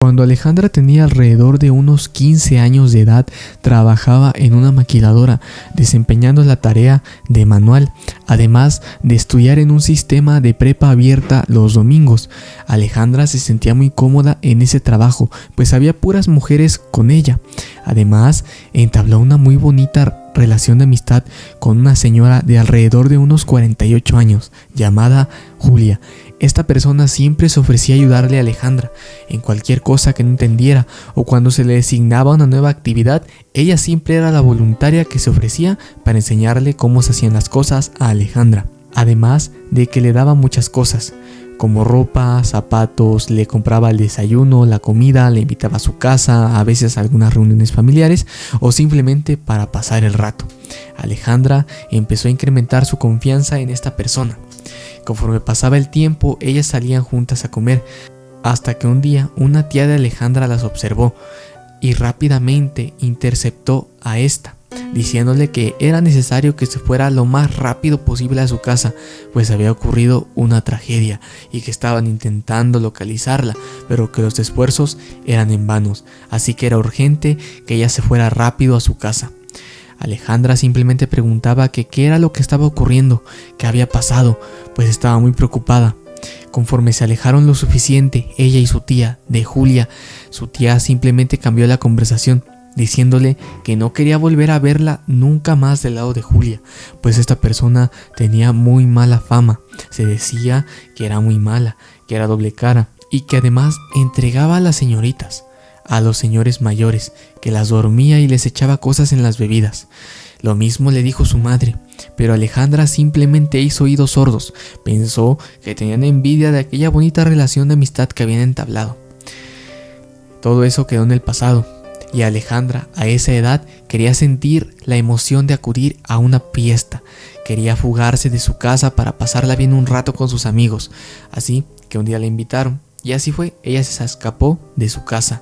Cuando Alejandra tenía alrededor de unos 15 años de edad, trabajaba en una maquiladora, desempeñando la tarea de manual, además de estudiar en un sistema de prepa abierta los domingos. Alejandra se sentía muy cómoda en ese trabajo, pues había puras mujeres con ella. Además, entabló una muy bonita relación de amistad con una señora de alrededor de unos 48 años, llamada Julia. Esta persona siempre se ofrecía a ayudarle a Alejandra en cualquier cosa que no entendiera, o cuando se le designaba una nueva actividad, ella siempre era la voluntaria que se ofrecía para enseñarle cómo se hacían las cosas a Alejandra. Además de que le daba muchas cosas, como ropa, zapatos, le compraba el desayuno, la comida, le invitaba a su casa, a veces a algunas reuniones familiares o simplemente para pasar el rato. Alejandra empezó a incrementar su confianza en esta persona. Conforme pasaba el tiempo, ellas salían juntas a comer, hasta que un día una tía de Alejandra las observó y rápidamente interceptó a esta, diciéndole que era necesario que se fuera lo más rápido posible a su casa, pues había ocurrido una tragedia y que estaban intentando localizarla, pero que los esfuerzos eran en vanos, así que era urgente que ella se fuera rápido a su casa. Alejandra simplemente preguntaba que qué era lo que estaba ocurriendo, qué había pasado, pues estaba muy preocupada. Conforme se alejaron lo suficiente, ella y su tía, de Julia, su tía simplemente cambió la conversación, diciéndole que no quería volver a verla nunca más del lado de Julia, pues esta persona tenía muy mala fama. Se decía que era muy mala, que era doble cara y que además entregaba a las señoritas, a los señores mayores, que las dormía y les echaba cosas en las bebidas. Lo mismo le dijo su madre, pero Alejandra simplemente hizo oídos sordos. Pensó que tenían envidia de aquella bonita relación de amistad que habían entablado. Todo eso quedó en el pasado, y Alejandra a esa edad quería sentir la emoción de acudir a una fiesta. Quería fugarse de su casa para pasarla bien un rato con sus amigos. Así que un día la invitaron. Y así fue, ella se escapó de su casa.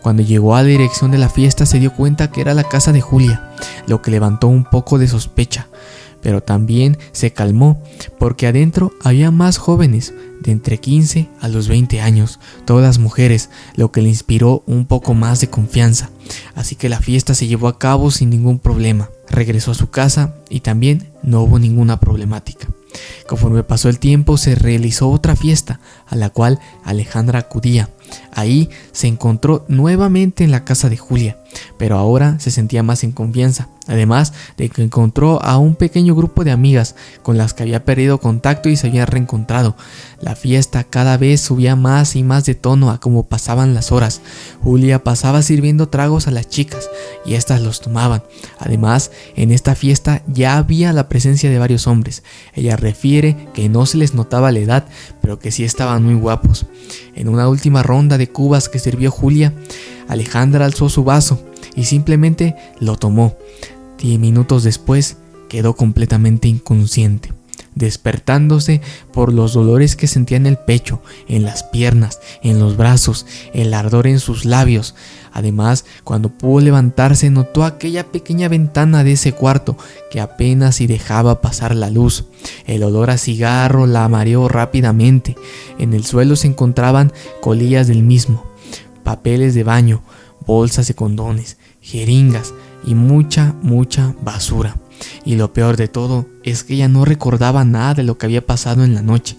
Cuando llegó a la dirección de la fiesta se dio cuenta que era la casa de Julia, lo que levantó un poco de sospecha, pero también se calmó porque adentro había más jóvenes, de entre 15 a los 20 años, todas mujeres, lo que le inspiró un poco más de confianza. Así que la fiesta se llevó a cabo sin ningún problema. Regresó a su casa y también no hubo ninguna problemática. Conforme pasó el tiempo se realizó otra fiesta a la cual Alejandra acudía. Ahí se encontró nuevamente en la casa de Julia, pero ahora se sentía más en confianza, además de que encontró a un pequeño grupo de amigas con las que había perdido contacto y se había reencontrado. La fiesta cada vez subía más y más de tono a como pasaban las horas. Julia pasaba sirviendo tragos a las chicas y éstas los tomaban. Además, en esta fiesta ya había la presencia de varios hombres. Ella refiere que no se les notaba la edad, pero que sí estaban muy guapos. En una última ronda de cubas que sirvió Julia, Alejandra alzó su vaso y simplemente lo tomó. 10 minutos después quedó completamente inconsciente, despertándose por los dolores que sentía en el pecho, en las piernas, en los brazos, el ardor en sus labios. Además, cuando pudo levantarse, notó aquella pequeña ventana de ese cuarto que apenas si dejaba pasar la luz. El olor a cigarro la mareó rápidamente. En el suelo se encontraban colillas del mismo, papeles de baño, bolsas de condones, jeringas y mucha basura. Y lo peor de todo es que ella no recordaba nada de lo que había pasado en la noche,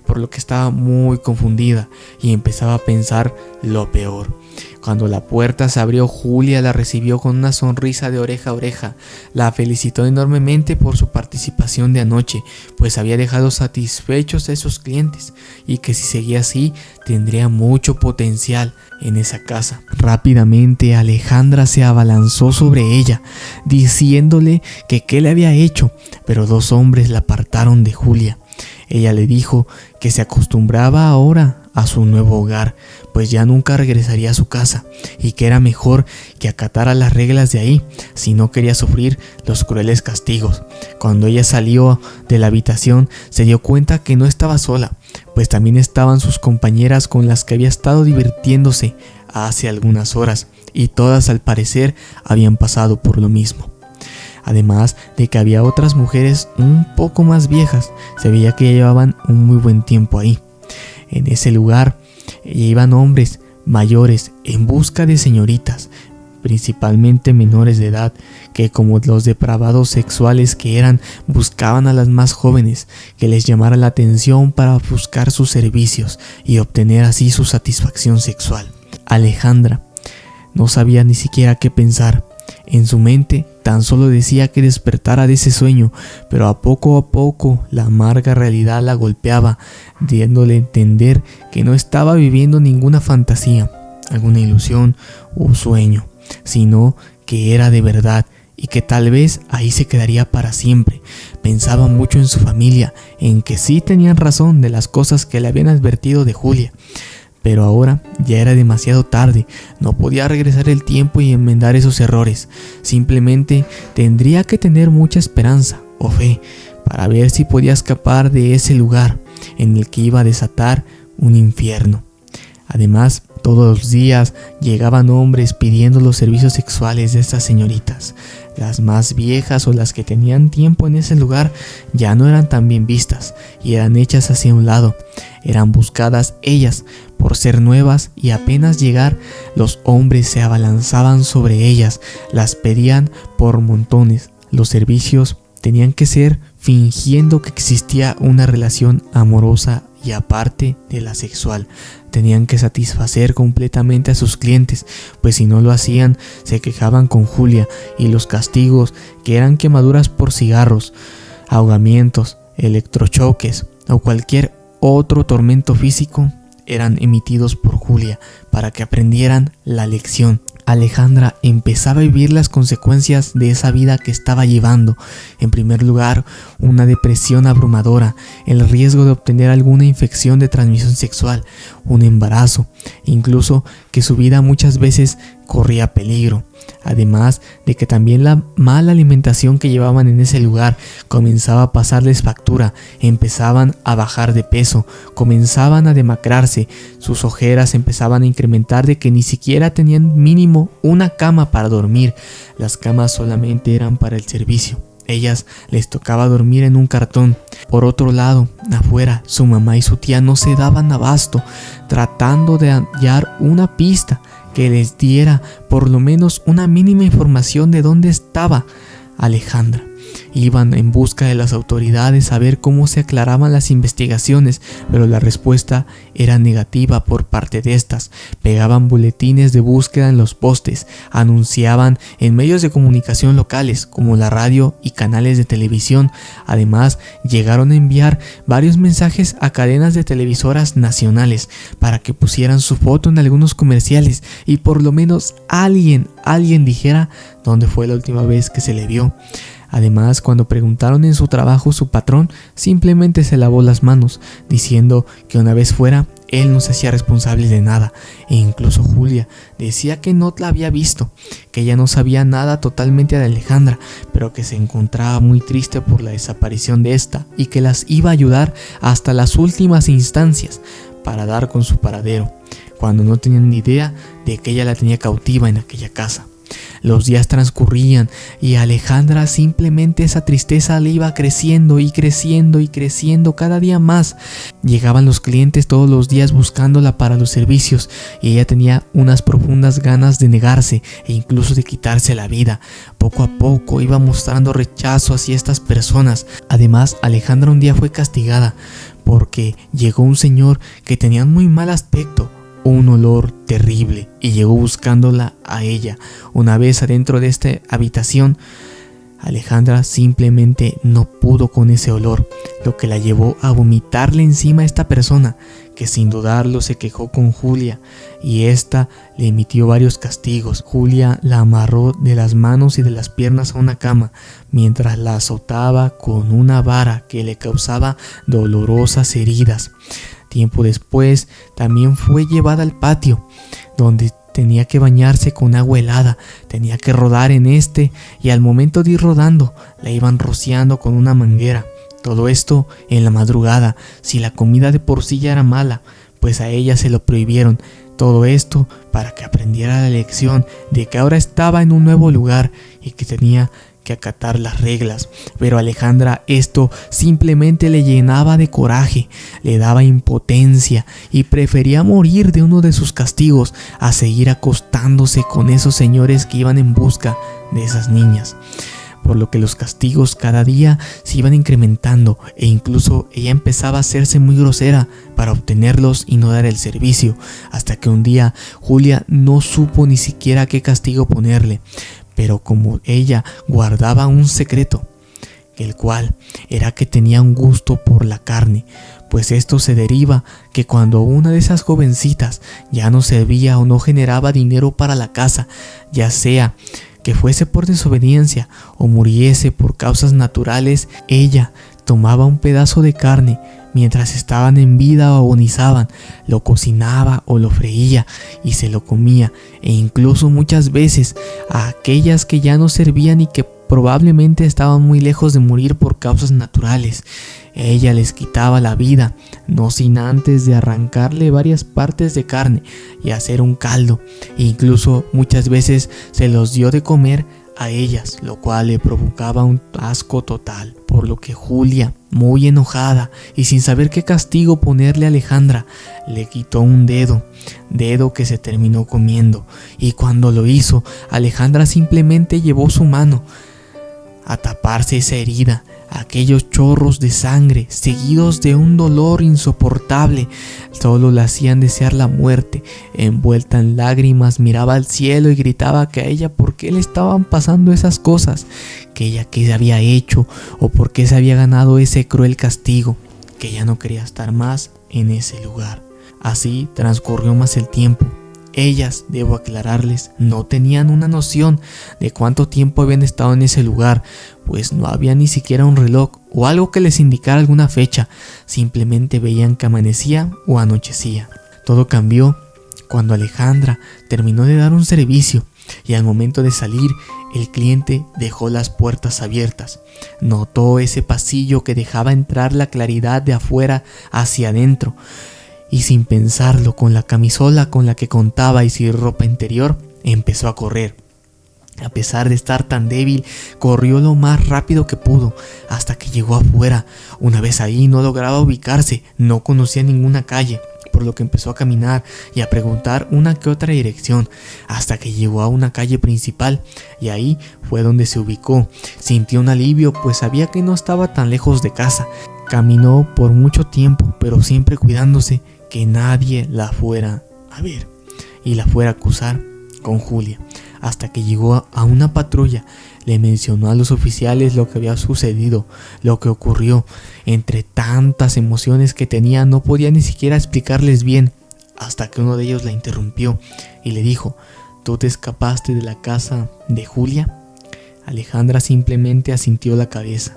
por lo que estaba muy confundida y empezaba a pensar lo peor. Cuando la puerta se abrió, Julia la recibió con una sonrisa de oreja a oreja. La felicitó enormemente por su participación de anoche, pues había dejado satisfechos a esos clientes y que si seguía así tendría mucho potencial en esa casa. Rápidamente Alejandra se abalanzó sobre ella, diciéndole que qué le había hecho, pero dos hombres la apartaron de Julia. Ella le dijo que se acostumbraba ahora a su nuevo hogar, pues ya nunca regresaría a su casa y que era mejor que acatara las reglas de ahí si no quería sufrir los crueles castigos. Cuando ella salió de la habitación se dio cuenta que no estaba sola, pues también estaban sus compañeras con las que había estado divirtiéndose hace algunas horas y todas al parecer habían pasado por lo mismo. Además de que había otras mujeres un poco más viejas, se veía que ya llevaban un muy buen tiempo ahí. En ese lugar iban hombres mayores en busca de señoritas, principalmente menores de edad, que como los depravados sexuales que eran, buscaban a las más jóvenes que les llamara la atención para buscar sus servicios y obtener así su satisfacción sexual. Alejandra no sabía ni siquiera qué pensar. En su mente tan solo decía que despertara de ese sueño, pero a poco la amarga realidad la golpeaba, dándole a entender que no estaba viviendo ninguna fantasía, alguna ilusión o sueño, sino que era de verdad y que tal vez ahí se quedaría para siempre. Pensaba mucho en su familia, en que sí tenían razón de las cosas que le habían advertido de Julia. Pero ahora ya era demasiado tarde, no podía regresar el tiempo y enmendar esos errores. Simplemente tendría que tener mucha esperanza o fe para ver si podía escapar de ese lugar en el que iba a desatar un infierno. Además, todos los días llegaban hombres pidiendo los servicios sexuales de estas señoritas. Las más viejas o las que tenían tiempo en ese lugar ya no eran tan bien vistas y eran hechas hacia un lado. Eran buscadas ellas por ser nuevas y apenas llegar, los hombres se abalanzaban sobre ellas, las pedían por montones. Los servicios tenían que ser fingiendo que existía una relación amorosa y aparte de la sexual. Tenían que satisfacer completamente a sus clientes, pues si no lo hacían, se quejaban con Julia y los castigos, que eran quemaduras por cigarros, ahogamientos, electrochoques o cualquier otro tormento físico, eran emitidos por Julia para que aprendieran la lección. Alejandra empezaba a vivir las consecuencias de esa vida que estaba llevando. En primer lugar, una depresión abrumadora, el riesgo de obtener alguna infección de transmisión sexual, un embarazo, incluso que su vida muchas veces corría peligro. Además de que también la mala alimentación que llevaban en ese lugar comenzaba a pasarles factura, empezaban a bajar de peso, comenzaban a demacrarse, sus ojeras empezaban a incrementar de que ni siquiera tenían mínimo una cama para dormir. Las camas solamente eran para el servicio. Ellas les tocaba dormir en un cartón. Por otro lado, afuera, su mamá y su tía no se daban abasto, tratando de hallar una pista que les diera por lo menos una mínima información de dónde estaba Alejandra. Iban en busca de las autoridades a ver cómo se aclaraban las investigaciones, pero la respuesta era negativa por parte de estas. Pegaban boletines de búsqueda en los postes, anunciaban en medios de comunicación locales como la radio y canales de televisión. Además, llegaron a enviar varios mensajes a cadenas de televisoras nacionales para que pusieran su foto en algunos comerciales y por lo menos alguien dijera dónde fue la última vez que se le vio. Además, cuando preguntaron en su trabajo, su patrón simplemente se lavó las manos, diciendo que una vez fuera, él no se hacía responsable de nada. E incluso Julia decía que no la había visto, que ella no sabía nada totalmente de Alejandra, pero que se encontraba muy triste por la desaparición de esta y que las iba a ayudar hasta las últimas instancias para dar con su paradero, cuando no tenían ni idea de que ella la tenía cautiva en aquella casa. Los días transcurrían y a Alejandra simplemente esa tristeza le iba creciendo y creciendo y creciendo cada día más. Llegaban los clientes todos los días buscándola para los servicios y ella tenía unas profundas ganas de negarse e incluso de quitarse la vida. Poco a poco iba mostrando rechazo hacia estas personas. Además, Alejandra un día fue castigada porque llegó un señor que tenía muy mal aspecto, un olor terrible, y llegó buscándola a ella. Una vez adentro de esta habitación, Alejandra simplemente no pudo con ese olor, lo que la llevó a vomitarle encima a esta persona, que sin dudarlo se quejó con Julia y ésta le emitió varios castigos. Julia la amarró de las manos y de las piernas a una cama, mientras la azotaba con una vara que le causaba dolorosas heridas. Tiempo después también fue llevada al patio, donde tenía que bañarse con agua helada, tenía que rodar en y al momento de ir rodando la iban rociando con una manguera. Todo esto en la madrugada. Si la comida de por sí ya era mala, pues a ella se lo prohibieron. Todo esto para que aprendiera la lección de que ahora estaba en un nuevo lugar y que tenía que acatar las reglas, pero a Alejandra esto simplemente le llenaba de coraje, le daba impotencia y prefería morir de uno de sus castigos a seguir acostándose con esos señores que iban en busca de esas niñas. Por lo que los castigos cada día se iban incrementando e incluso ella empezaba a hacerse muy grosera para obtenerlos y no dar el servicio, hasta que un día Julia no supo ni siquiera qué castigo ponerle, pero como ella guardaba un secreto, el cual era que tenía un gusto por la carne, pues esto se deriva que cuando una de esas jovencitas ya no servía o no generaba dinero para la casa, ya sea que fuese por desobediencia o muriese por causas naturales, ella tomaba un pedazo de carne mientras estaban en vida o agonizaban, lo cocinaba o lo freía y se lo comía, e incluso muchas veces a aquellas que ya no servían y que probablemente estaban muy lejos de morir por causas naturales. Ella les quitaba la vida, no sin antes de arrancarle varias partes de carne y hacer un caldo. Incluso muchas veces se los dio de comer a ellas, lo cual le provocaba un asco total. Por lo que Julia, muy enojada y sin saber qué castigo ponerle a Alejandra, le quitó un dedo que se terminó comiendo. Y cuando lo hizo, Alejandra simplemente llevó su mano a taparse esa herida. Aquellos chorros de sangre seguidos de un dolor insoportable solo le hacían desear la muerte. Envuelta en lágrimas miraba al cielo y gritaba que a ella por qué le estaban pasando esas cosas, que ella qué había hecho o por qué se había ganado ese cruel castigo, que ella no quería estar más en ese lugar. Así transcurrió más el tiempo. Ellas, debo aclararles, no tenían una noción de cuánto tiempo habían estado en ese lugar, pues no había ni siquiera un reloj o algo que les indicara alguna fecha, simplemente veían que amanecía o anochecía. Todo cambió cuando Alejandra terminó de dar un servicio y al momento de salir, el cliente dejó las puertas abiertas. Notó ese pasillo que dejaba entrar la claridad de afuera hacia adentro. Y sin pensarlo, con la camisola con la que contaba y sin ropa interior, empezó a correr. A pesar de estar tan débil, corrió lo más rápido que pudo hasta que llegó afuera. Una vez ahí no lograba ubicarse, no conocía ninguna calle, por lo que empezó a caminar y a preguntar una que otra dirección, hasta que llegó a una calle principal y ahí fue donde se ubicó. Sintió un alivio, pues sabía que no estaba tan lejos de casa. Caminó por mucho tiempo, pero siempre cuidándose que nadie la fuera a ver y la fuera a acusar con Julia, hasta que llegó a una patrulla. Le mencionó a los oficiales lo que había sucedido, lo que ocurrió. Entre tantas emociones que tenía, no podía ni siquiera explicarles bien, hasta que uno de ellos la interrumpió y le dijo: ¿tú te escapaste de la casa de Julia? Alejandra simplemente asintió la cabeza.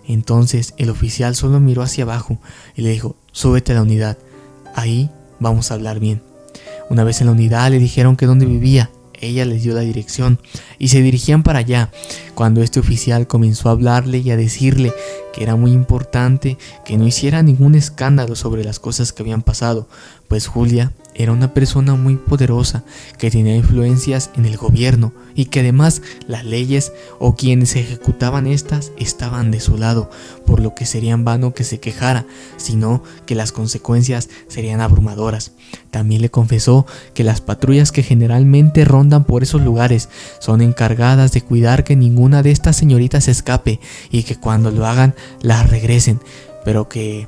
Entonces el oficial solo miró hacia abajo y le dijo: súbete a la unidad, ahí vamos a hablar bien. Una vez en la unidad le dijeron que dónde vivía. Ella les dio la dirección y se dirigían para allá, cuando este oficial comenzó a hablarle y a decirle que era muy importante que no hiciera ningún escándalo sobre las cosas que habían pasado, pues Julia era una persona muy poderosa que tenía influencias en el gobierno y que además las leyes o quienes ejecutaban estas estaban de su lado, por lo que sería en vano que se quejara, sino que las consecuencias serían abrumadoras. También le confesó que las patrullas que generalmente rondan por esos lugares son encargadas de cuidar que ninguna de estas señoritas escape y que cuando lo hagan las regresen, pero que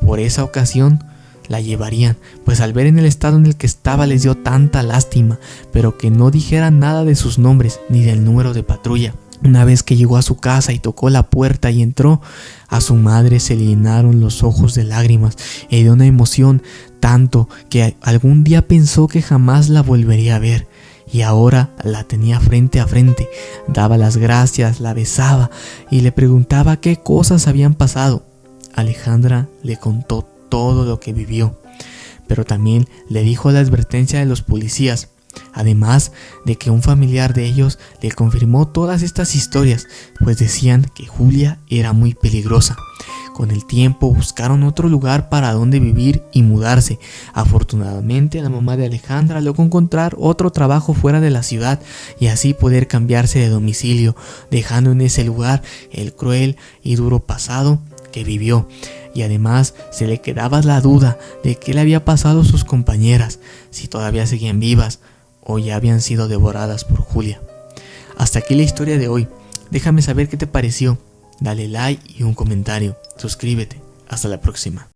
por esa ocasión la llevarían, pues al ver en el estado en el que estaba les dio tanta lástima, pero que no dijera nada de sus nombres ni del número de patrulla. Una vez que llegó a su casa y tocó la puerta y entró, a su madre se le llenaron los ojos de lágrimas y de una emoción tanto que algún día pensó que jamás la volvería a ver. Y ahora la tenía frente a frente, daba las gracias, la besaba y le preguntaba qué cosas habían pasado. Alejandra le contó todo lo que vivió, pero también le dijo la advertencia de los policías, además de que un familiar de ellos le confirmó todas estas historias, pues decían que Julia era muy peligrosa. Con el tiempo buscaron otro lugar para donde vivir y mudarse. Afortunadamente, la mamá de Alejandra logró encontrar otro trabajo fuera de la ciudad y así poder cambiarse de domicilio, dejando en ese lugar el cruel y duro pasado que vivió. Y además se le quedaba la duda de qué le había pasado a sus compañeras, si todavía seguían vivas o ya habían sido devoradas por Julia. Hasta aquí la historia de hoy. Déjame saber qué te pareció. Dale like y un comentario. Suscríbete. Hasta la próxima.